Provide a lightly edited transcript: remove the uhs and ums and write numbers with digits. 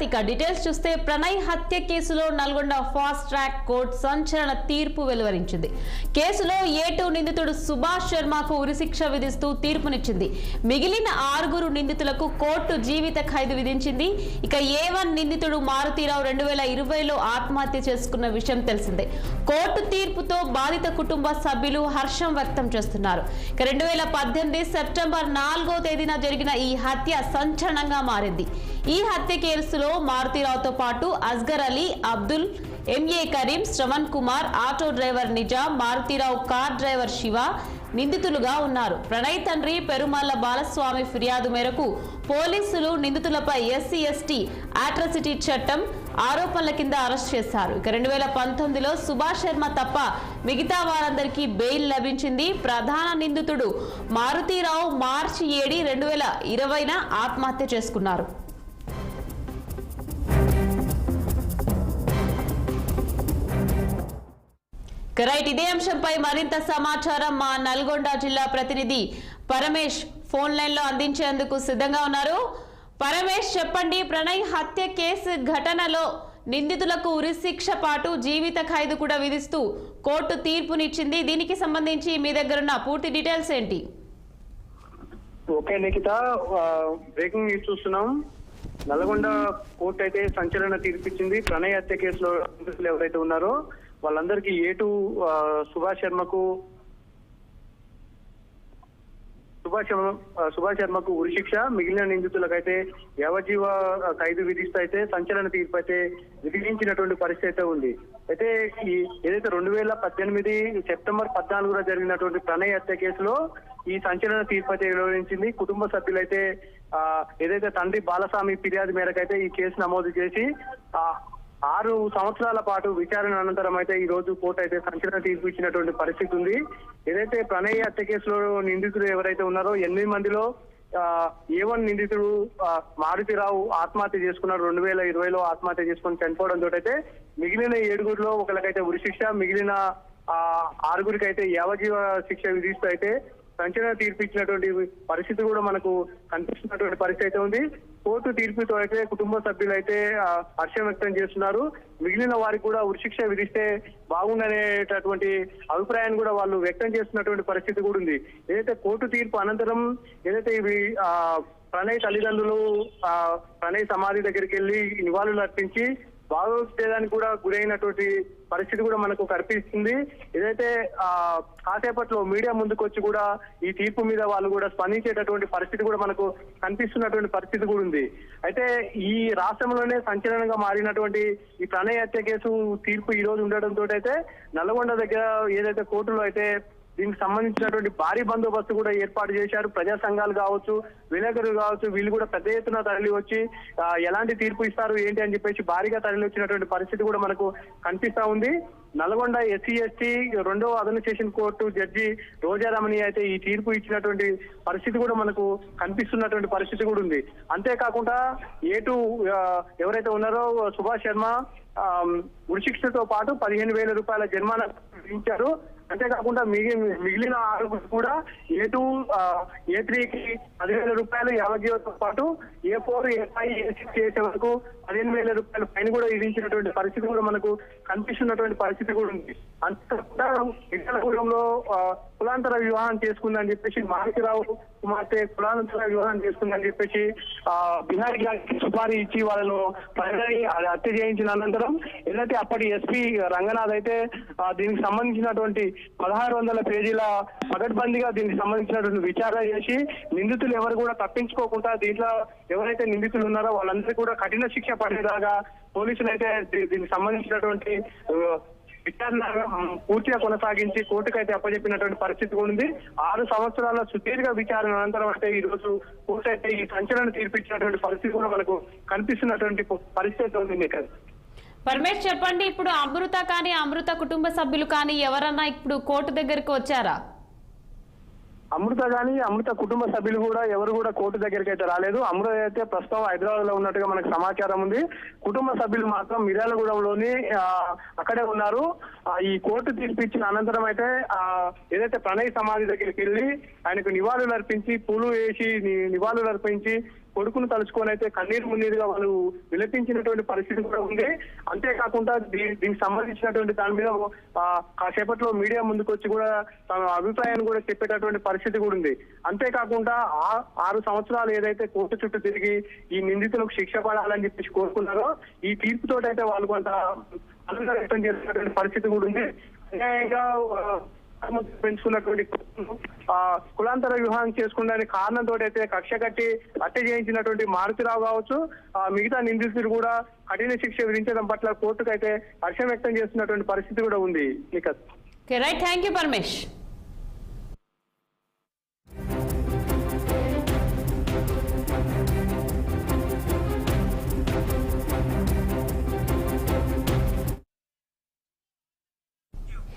ఇక డీటెయిల్స్ చూస్తే ప్రణయ్ హత్య కేసులో నల్గొండ ఫాస్ట్ ట్రాక్ కోర్టు సంచలన తీర్పు వెలువరించింది. కేసులో A2 నిందితుడు సుభాష్ శర్మకు ఉరిశిక్ష విధిస్తూ తీర్పునిచ్చింది. మిగిలిన 6 నిందితులకు కోర్టు జీవిత ఖైదు విధించింది. ఇక A1 నిందితుడు మారుతీరావు 2020లో ఆత్మహత్య చేసుకున్న విషయం తెలిసిందే. కోర్టు తీర్పుతో బాధిత కుటుంబ సభ్యులు హర్షం వ్యక్తం చేస్తున్నారు. ఇక 2018 సెప్టెంబర్ 4వ తేదీన జరిగిన ఈ హత్య సంచలనంగా మారింది. ఈ హత్య కేసులో మారుతీరావుతో పాటు Asghar Ali, Abdul, MA Karim, Shravan Kumar, auto driver Nizam, Maruthi Rao car driver Shiva నిందితులుగా ఉన్నారు. ప్రణయ్ తండ్రి పెరుమల్ల బాలస్వామి ఫిర్యాదు మేరకు పోలీసులు నిందితులపై SC ST అట్రాసిటీ చట్టం ఆరోపణల కింద అరెస్ట్ చేశారు. ఇక 2019లో సుభాష్ శర్మ తప్ప మిగతా వారందరికీ బెయిల్ లభించింది. ప్రధాన నిందితుడు మారుతీరావు మార్చి 7, 2020న ఆత్మహత్య చేసుకున్నారు. రైట్, ఇదే అంశంపై మరింత సమాచారం మా నల్గొండ జిల్లా ప్రతినిధి పరమేష్ ఫోన్ లైన్ లో అందించేందుకు సిద్ధంగా ఉన్నారు. పరమేష్, చెప్పండి, ప్రణయ్ హత్య కేసు ఘటనలో నిందితులకు ఉరిశిక్ష పాటు జీవిత ఖైదు కూడా విధిస్తూ కోర్టు తీర్పునిచ్చింది. దీనికి సంబంధించి మీ దగ్గర ఉన్న పూర్తి డీటెయిల్స్ ఏంటి? ఓకే నిఖిత, బ్రేకింగ్ న్యూస్ చూస్తున్నాం. నల్గొండ కోర్టు అయితే సంచలన తీర్పిచ్చింది. ప్రణయ్ హత్య కేసులో నిందితులు ఎవరైతే ఉన్నారో వాళ్ళందరికీ A2 సుభాష్ శర్మకు ఉరిశిక్ష, మిగిలిన నిందితులకైతే యావజ్జీవ ఖైదు విధిస్తూ అయితే సంచలన తీర్పు అయితే విధించినటువంటి పరిస్థితి అయితే ఉంది. అయితే ఏదైతే 2018 సెప్టెంబర్ 14 జరిగినటువంటి ప్రణయ్ హత్య కేసులో ఈ సంచలన తీర్పు అయితే వెలువరించింది. కుటుంబ సభ్యులైతే ఏదైతే తండ్రి బాలస్వామి ఫిర్యాదు మేరకు అయితే ఈ కేసు నమోదు చేసి 6 సంవత్సరాల పాటు విచారణ అనంతరం అయితే ఈ రోజు కోర్టు అయితే సంచలన తీర్పు ఇచ్చినటువంటి పరిస్థితి ఉంది. ఏదైతే ప్రణయ్ హత్య కేసులో నిందితులు ఎవరైతే ఉన్నారో 8 మందిలో A1 నిందితుడు మారుతీరావు ఆత్మహత్య చేసుకున్నాడు. 2020లో ఆత్మహత్య చేసుకుని చనిపోవడంతో అయితే మిగిలిన 7 ఒకరికైతే ఉరిశిక్ష, మిగిలిన 6 అయితే యావజ్జీవ శిక్ష విధిస్తూ అయితే సంచలన తీర్పు ఇచ్చినటువంటి పరిస్థితి కూడా మనకు కనిపిస్తున్నటువంటి పరిస్థితి అయితే ఉంది. కోర్టు తీర్పుతో అయితే కుటుంబ సభ్యులు అయితే హర్షం వ్యక్తం చేస్తున్నారు. మిగిలిన వారికి కూడా ఉరిశిక్ష విధిస్తే బాగుందనేటటువంటి అభిప్రాయాన్ని కూడా వాళ్ళు వ్యక్తం చేస్తున్నటువంటి పరిస్థితి కూడా ఉంది. ఏదైతే కోర్టు తీర్పు అనంతరం ఏదైతే ఇవి ప్రణయ్ తల్లిదండ్రులు ప్రణయ్ సమాధి దగ్గరికి వెళ్ళి నివాళులు అర్పించి భావోద్వేగానికి కూడా గురైనటువంటి పరిస్థితి కూడా మనకు కనిపిస్తుంది. ఏదైతే కాసేపట్లో మీడియా ముందుకు వచ్చి కూడా ఈ తీర్పు మీద వాళ్ళు కూడా స్పందించేటటువంటి పరిస్థితి కూడా మనకు కనిపిస్తున్నటువంటి పరిస్థితి కూడా ఉంది. అయితే ఈ రాష్ట్రంలోనే సంచలనంగా మారినటువంటి ఈ ప్రణయ్ హత్య కేసు తీర్పు ఈ రోజు ఉండడంతో అయితే నల్గొండ దగ్గర ఏదైతే కోర్టులో అయితే దీనికి సంబంధించినటువంటి భారీ బందోబస్తు కూడా ఏర్పాటు చేశారు. ప్రజా సంఘాలు కావచ్చు, విలేకరులు కావచ్చు, వీళ్ళు కూడా పెద్ద ఎత్తున తరలి వచ్చి ఎలాంటి తీర్పు ఇస్తారు ఏంటి అని చెప్పేసి భారీగా తరలి వచ్చినటువంటి పరిస్థితి కూడా మనకు కనిపిస్తా ఉంది. నల్గొండ SC ST 2వ అదనపు సెషన్ కోర్టు జడ్జి రోజారమణి అయితే ఈ తీర్పు ఇచ్చినటువంటి పరిస్థితి కూడా మనకు కనిపిస్తున్నటువంటి పరిస్థితి కూడా ఉంది. అంతేకాకుండా A2 ఎవరైతే ఉన్నారో సుభాష్ శర్మ ఉరిశిక్షతో పాటు 15,000 రూపాయల జరిమానా విధించారు. అంతేకాకుండా మిగిలిన 6 కూడా A2 A3కి 10,000 రూపాయలు యావజ్జీవంతో పాటు A4 A5 A6 చేసే వరకు 15,000 రూపాయల ఫైన్ కూడా విధించినటువంటి పరిస్థితి కూడా మనకు కనిపిస్తున్నటువంటి పరిస్థితి కూడా ఉంది. అంతేకాకుండా విజయనగరంలో కులాంతర వివాహం చేసుకుందని చెప్పేసి మారుతీరావు కుమార్తె కులాంతర వివాహం చేసుకుందని చెప్పేసి బిహారీ సుపారీ ఇచ్చి వాళ్ళను హత్య చేయించిన అనంతరం ఏదైతే అప్పటి SP రంగనాథ్ అయితే దీనికి సంబంధించినటువంటి 1600 పేజీల పగడ్బందీగా దీనికి సంబంధించినటువంటి విచారణ చేసి నిందితులు ఎవరు కూడా తప్పించుకోకుండా దీంట్లో ఎవరైతే నిందితులు ఉన్నారో వాళ్ళందరికీ కూడా కఠిన శిక్ష పడేలాగా పోలీసులు అయితే దీనికి సంబంధించినటువంటి విచారణ పూర్తిగా కొనసాగించి కోర్టుకైతే అప్పచెప్పినటువంటి పరిస్థితి కూడా ఉంది. 6 సంవత్సరాల సుదీర్ఘ విచారణ అనంతరం అయితే ఈ రోజు కోర్టు అయితే ఈ సంచలన తీర్పిచ్చినటువంటి పరిస్థితి కూడా మనకు కనిపిస్తున్నటువంటి పరిస్థితి ఉంది. పరమేష్, చెప్పండి, ఇప్పుడు అమృత కానీ అమృత కుటుంబ సభ్యులు కానీ ఎవరన్నా ఇప్పుడు కోర్టు దగ్గరికి వచ్చారా? అమృత కానీ అమృత కుటుంబ సభ్యులు కూడా ఎవరు కూడా కోర్టు దగ్గరికి అయితే రాలేదు. అమృత అయితే ప్రస్తుతం హైదరాబాద్ లో ఉన్నట్టుగా మనకు సమాచారం ఉంది. కుటుంబ సభ్యులు మాత్రం మిర్యాలగూడెంలోని అక్కడే ఉన్నారు. ఈ కోర్టు తీర్పు ఇచ్చిన అనంతరం అయితే ఏదైతే ప్రణయ్ సమాధి దగ్గరికి వెళ్ళి ఆయనకు నివాళులు అర్పించి పూలు వేసి నివాళులు అర్పించి కొడుకును తలుచుకొని అయితే కన్నీరు మున్నీరుగా వాళ్ళు విలపించినటువంటి పరిస్థితి కూడా ఉంది. అంతేకాకుండా దీనికి సంబంధించినటువంటి దాని మీద కాసేపట్లో మీడియా ముందుకు వచ్చి కూడా తమ అభిప్రాయాన్ని కూడా చెప్పేటటువంటి పరిస్థితి కూడా ఉంది. అంతేకాకుండా 6 సంవత్సరాలు ఏదైతే కోర్టు చుట్టూ తిరిగి ఈ నిందితులకు శిక్ష పడాలని చెప్పేసి కోరుకున్నారో ఈ తీర్పుతో అయితే వాళ్ళు కొంత ఆనందం వ్యక్తం చేసినటువంటి పరిస్థితి కూడా ఉంది. అన్యాయంగా పెంచుకున్నటువంటి కులాంతర వివాహం చేసుకున్నారని కారణంతో అయితే కక్ష కట్టి హత్య చేయించినటువంటి మారుతిరావు కావచ్చు, మిగతా నిందితులు కూడా కఠిన శిక్ష విధించడం పట్ల కోర్టుకు అయితే హర్షం వ్యక్తం చేస్తున్నటువంటి పరిస్థితి కూడా ఉంది. Right, thank you Paramesh.